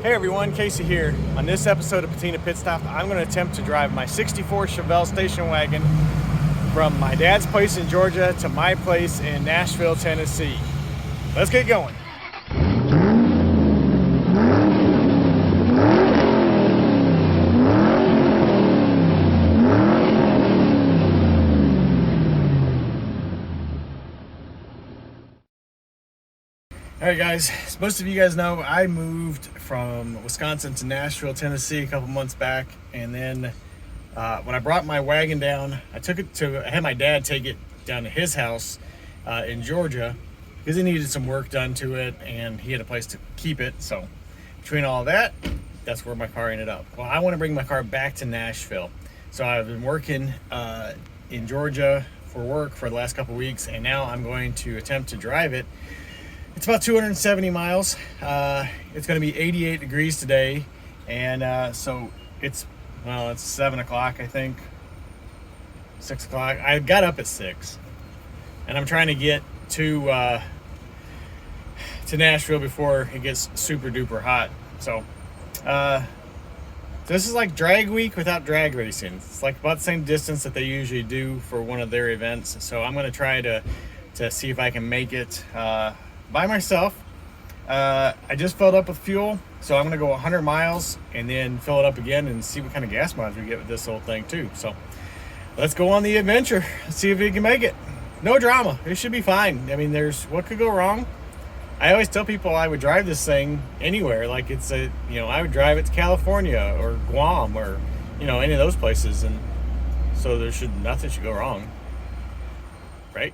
Hey everyone, Casey here. On this episode of Patina Pit Stop, I'm going to attempt to drive my 64 Chevelle station wagon from my dad's place in Georgia to my place in Nashville, Tennessee. Let's get going. Alright guys, as most of you guys know, I moved from Wisconsin to Nashville, Tennessee a couple months back, and then when I brought my wagon down, I had my dad take it down to his house in Georgia because he needed some work done to it and he had a place to keep it. So between all that, that's where my car ended up. Well, I want to bring my car back to Nashville. So I've been working in Georgia for work for the last couple weeks, and now I'm going to attempt to drive it. It's about 270 miles. It's going to be 88 degrees today, and so it's 7 o'clock, I think. 6 o'clock. I got up at 6, and I'm trying to get to Nashville before it gets super duper hot. So this is like drag week without drag racing. It's like about the same distance that they usually do for one of their events. So I'm going to try to see if I can make it by myself. I just filled up with fuel, so I'm gonna go 100 miles and then fill it up again and see what kind of gas mileage we get with this whole thing too. So let's go on the adventure. Let's see if we can make it. No drama. It should be fine. I mean, what could go wrong? I always tell people I would drive this thing anywhere. Like I would drive it to California or Guam or any of those places, and so nothing should go wrong, right?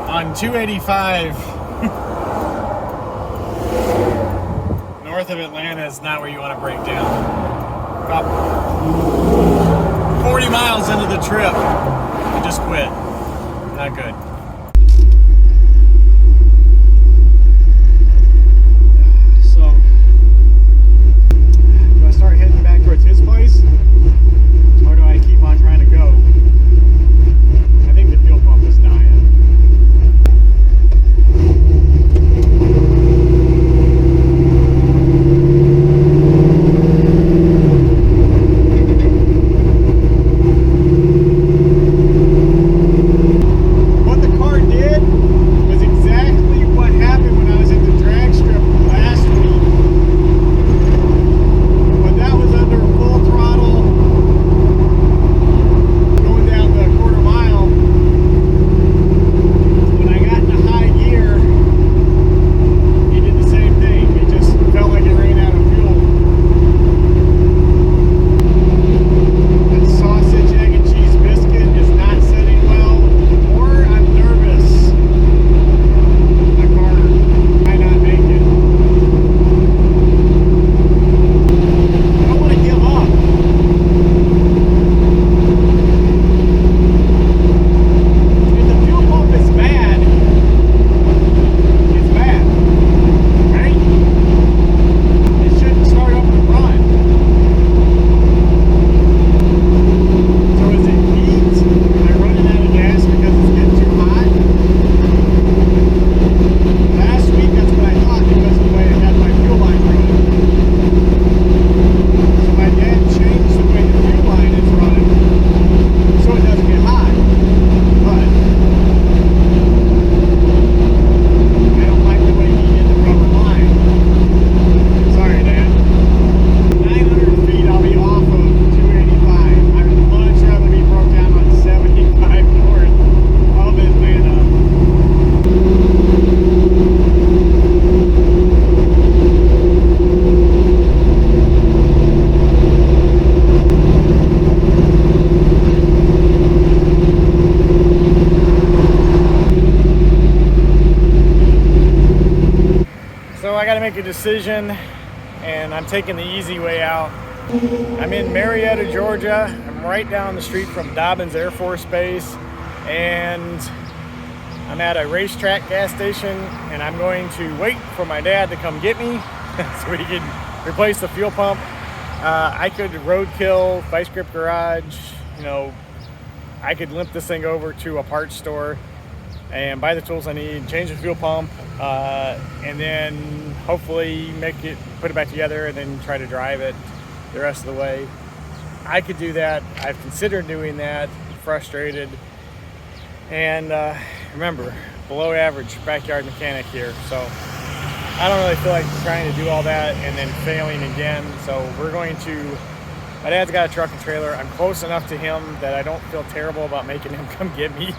On 285 north of Atlanta is not where you want to break down. About 40 miles into the trip, I just quit. Not good. So, do I start heading back towards his place, or do I keep on trying to go? I think the fuel pump is dying. What the So I got to make a decision, and I'm taking the easy way out. I'm in Marietta, Georgia. I'm right down the street from Dobbins Air Force Base, and I'm at a racetrack gas station, and I'm going to wait for my dad to come get me so he can replace the fuel pump. I could roadkill, vice grip garage, you know, I could limp this thing over to a parts store and buy the tools I need, change the fuel pump, and then hopefully put it back together and then try to drive it the rest of the way. I could do that. I've considered doing that. Frustrated. And remember, below average backyard mechanic here. So I don't really feel like trying to do all that and then failing again. So my dad's got a truck and trailer. I'm close enough to him that I don't feel terrible about making him come get me.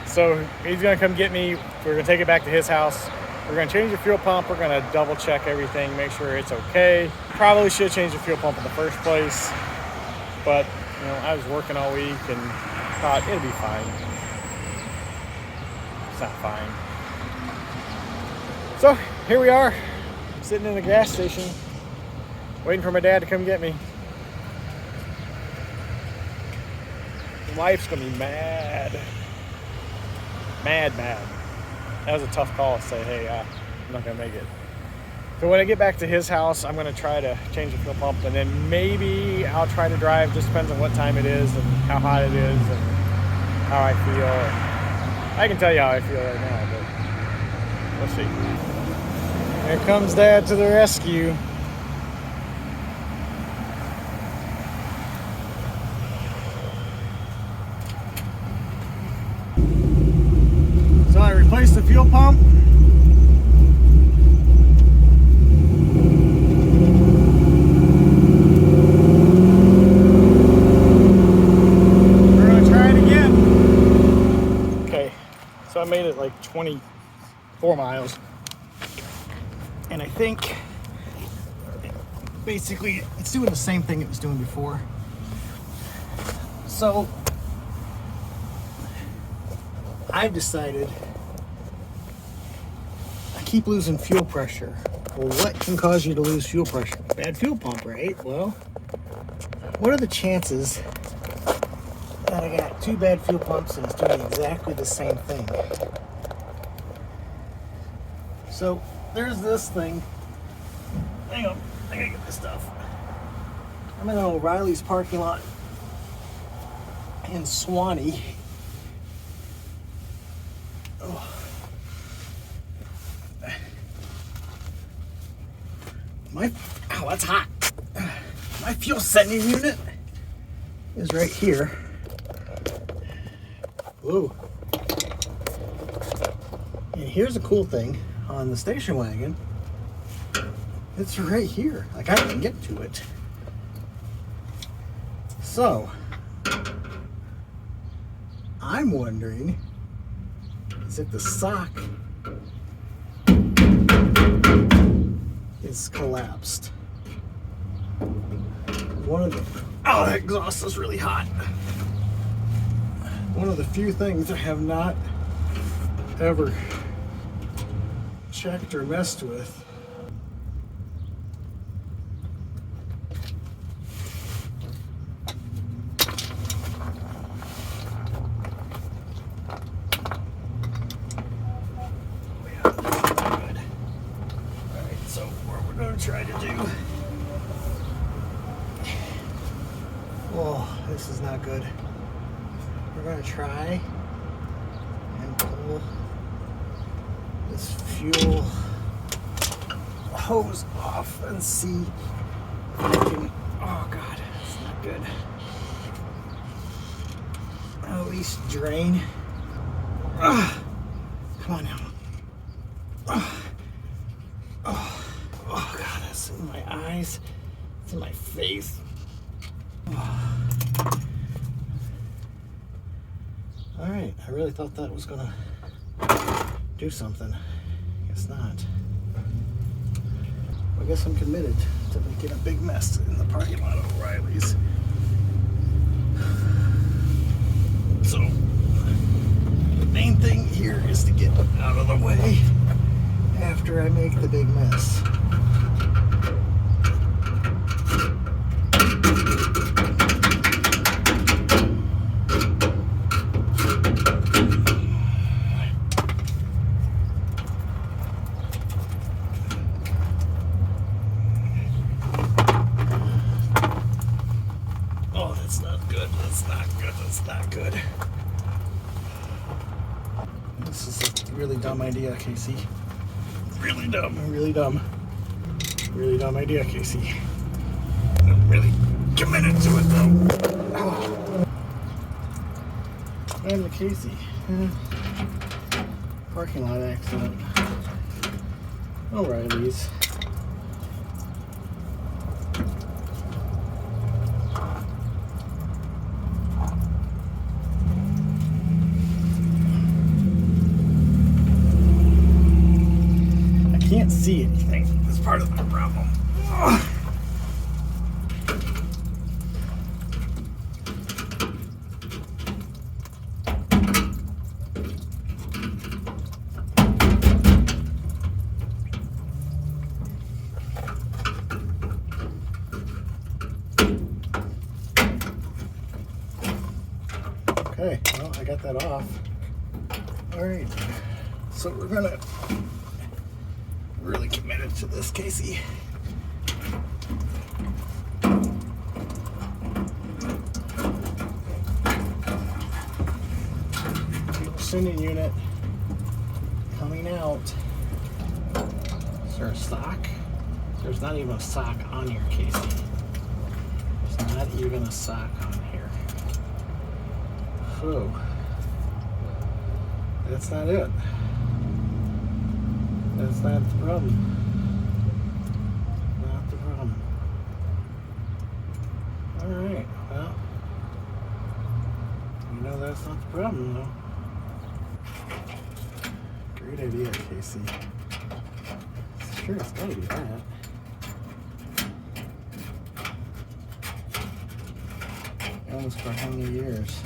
So he's gonna come get me. We're gonna take it back to his house. We're gonna change the fuel pump. We're gonna double check everything, make sure it's okay. Probably should change the fuel pump in the first place, but you know, I was working all week and thought it'd be fine. It's not fine. So here we are, sitting in the gas station, waiting for my dad to come get me. Wife's gonna be mad. Mad. That was a tough call to say, hey, I'm not gonna make it. So when I get back to his house, I'm gonna try to change the fuel pump, and then maybe I'll try to drive. Just depends on what time it is and how hot it is and how I feel. And I can tell you how I feel right now, but we'll see. Here comes Dad to the rescue. So I replaced the fuel pump. We're gonna try it again. Okay, so I made it like 24 miles. And I think basically it's doing the same thing it was doing before. So I've decided I keep losing fuel pressure. Well, what can cause you to lose fuel pressure? Bad fuel pump, right? Well, what are the chances that I got two bad fuel pumps and it's doing exactly the same thing? So there's this thing. Hang on, I gotta get this stuff. I'm in O'Reilly's parking lot in Swanee. Ow, that's hot. My fuel sending unit is right here. Whoa. And here's a cool thing on the station wagon. It's right here. Like, I can get to it. So I'm wondering is if the sock is collapsed. Oh, that exhaust is really hot. One of the few things I have not ever checked or messed with. Try to do. Oh, this is not good. We're going to try and pull this fuel hose off and see if I can. Oh God, it's not good. At least drain. Come on now. Oh God, it's in my eyes. It's in my face. All right, I really thought that was gonna do something. Guess not. I guess I'm committed to making a big mess in the parking lot of O'Reilly's. So the main thing here is to get out of the way after after I make the big mess. Oh, that's not good. That's not good. That's not good. This is a really dumb idea, Casey. Really dumb. Really dumb. Really dumb idea, Casey. I'm really committed to it, though. Oh. And the Casey. Parking lot accident. O'Reilly's. Can't see anything. That's part of the problem. Ugh. Okay, well, I got that off. All right, so we're gonna really committed to this, Casey. Fuel sending unit coming out. Is there a sock? There's not even a sock on here, Casey. There's not even a sock on here. Oh, that's not it. That's not the problem. Not the problem. Alright, well, you know that's not the problem, though. Great idea, Casey. Sure, it's gotta be that. Almost for how many years?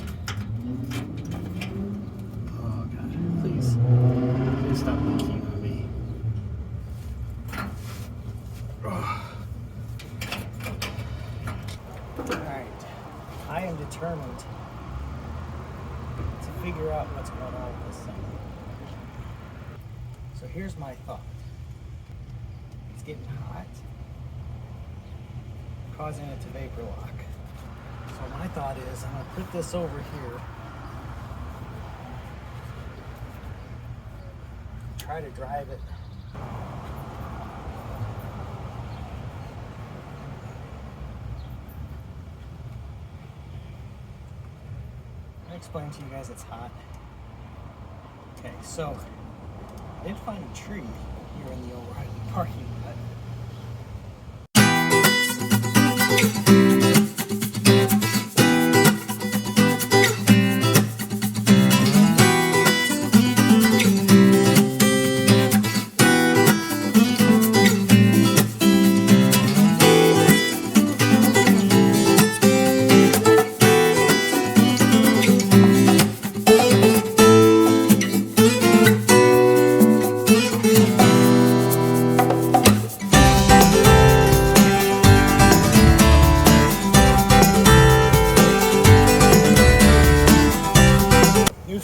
Oh, God, please. Please stop looking. Alright, I am determined to figure out what's going on with this thing. So here's my thought. It's getting hot, causing it to vapor lock. So my thought is I'm going to put this over here, try to drive it explain to you guys it's hot. Okay, so I did find a tree here in the O'Reilly parking lot.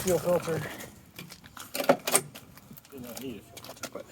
Fuel filter. Did not need a fuel filter,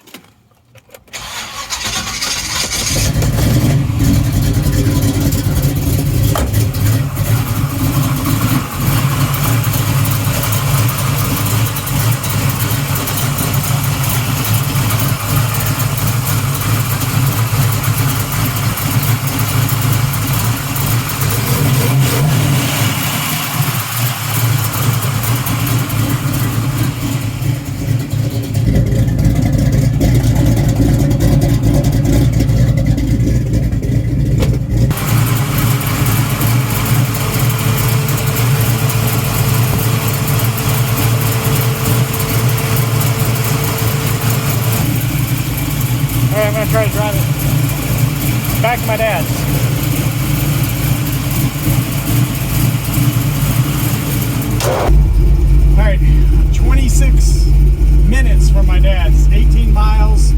but I'm going to try to drive it back to my dad's. All right, 26 minutes from my dad's, 18 miles.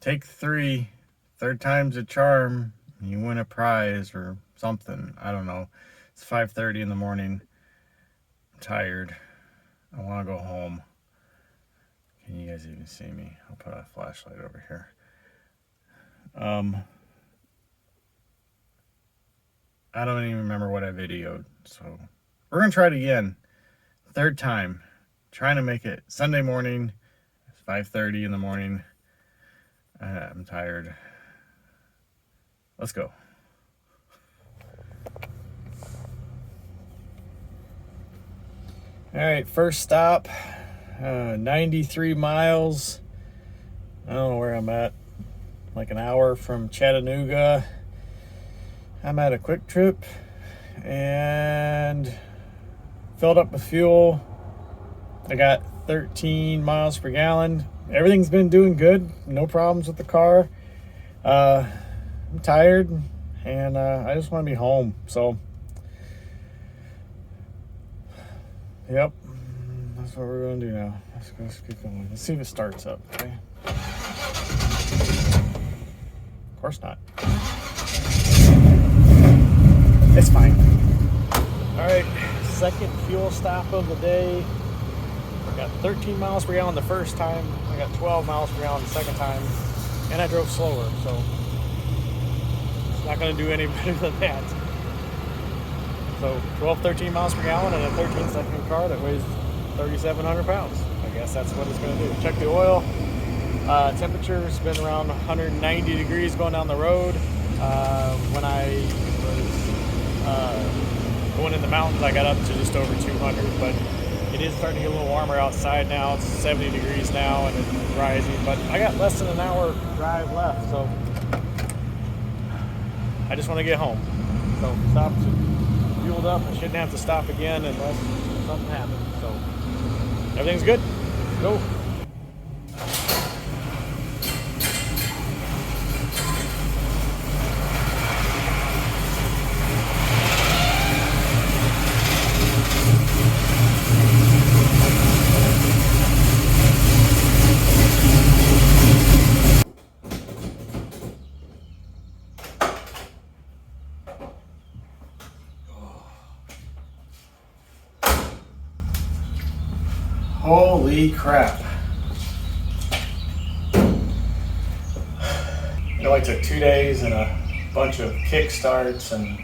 Take 3. Third time's a charm. You win a prize or something. I don't know. It's 5:30 in the morning. I'm tired. I want to go home. Can you guys even see me? I'll put a flashlight over here. I don't even remember what I videoed. So we're going to try it again. Third time. Trying to make it Sunday morning. It's 5:30 in the morning. I'm tired. Let's go. All right, first stop, 93 miles. I don't know where I'm at. Like an hour from Chattanooga. I'm at a Quick Trip and filled up with fuel. I got 13 miles per gallon. Everything's been doing good. No problems with the car. I'm tired and I just want to be home. So, yep, that's what we're going to do now. Let's keep going. Let's see if it starts up. Okay. Of course not. It's fine. All right, second fuel stop of the day. I got 13 miles per gallon the first time. I got 12 miles per gallon the second time. And I drove slower, so it's not going to do any better than that. So 13 miles per gallon and a 13-second car that weighs 3,700 pounds. I guess that's what it's going to do. Check the oil. Temperature's been around 190 degrees going down the road. When I was going in the mountains, I got up to just over 200, but it is starting to get a little warmer outside now. It's 70 degrees now and it's rising, but I got less than an hour drive left, so I just want to get home. So stopped, fueled up. I shouldn't have to stop again unless something happens. So everything's good. Go. Holy crap. It only took 2 days and a bunch of kick starts and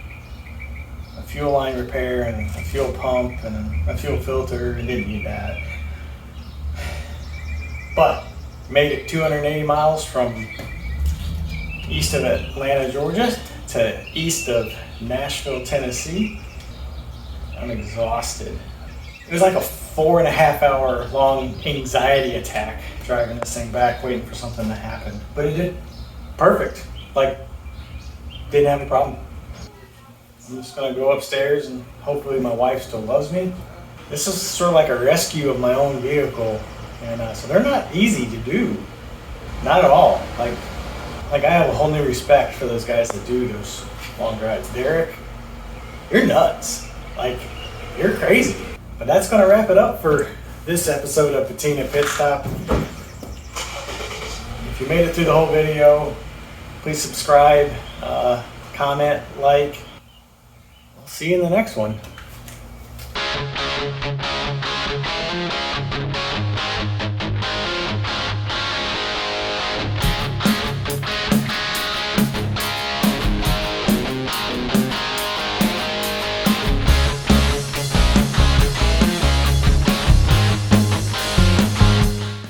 a fuel line repair and a fuel pump and a fuel filter. It didn't need that. But made it 280 miles from east of Atlanta, Georgia to east of Nashville, Tennessee. I'm exhausted. It was like a 4.5 hour long anxiety attack driving this thing back, waiting for something to happen. But it did perfect. Like, didn't have a problem. I'm just gonna go upstairs and hopefully my wife still loves me. This is sort of like a rescue of my own vehicle. And so they're not easy to do. Not at all. Like I have a whole new respect for those guys that do those long drives. Derek, you're nuts. Like, you're crazy. But that's going to wrap it up for this episode of Patina Pit Stop. If you made it through the whole video, please subscribe, comment, like. I'll see you in the next one.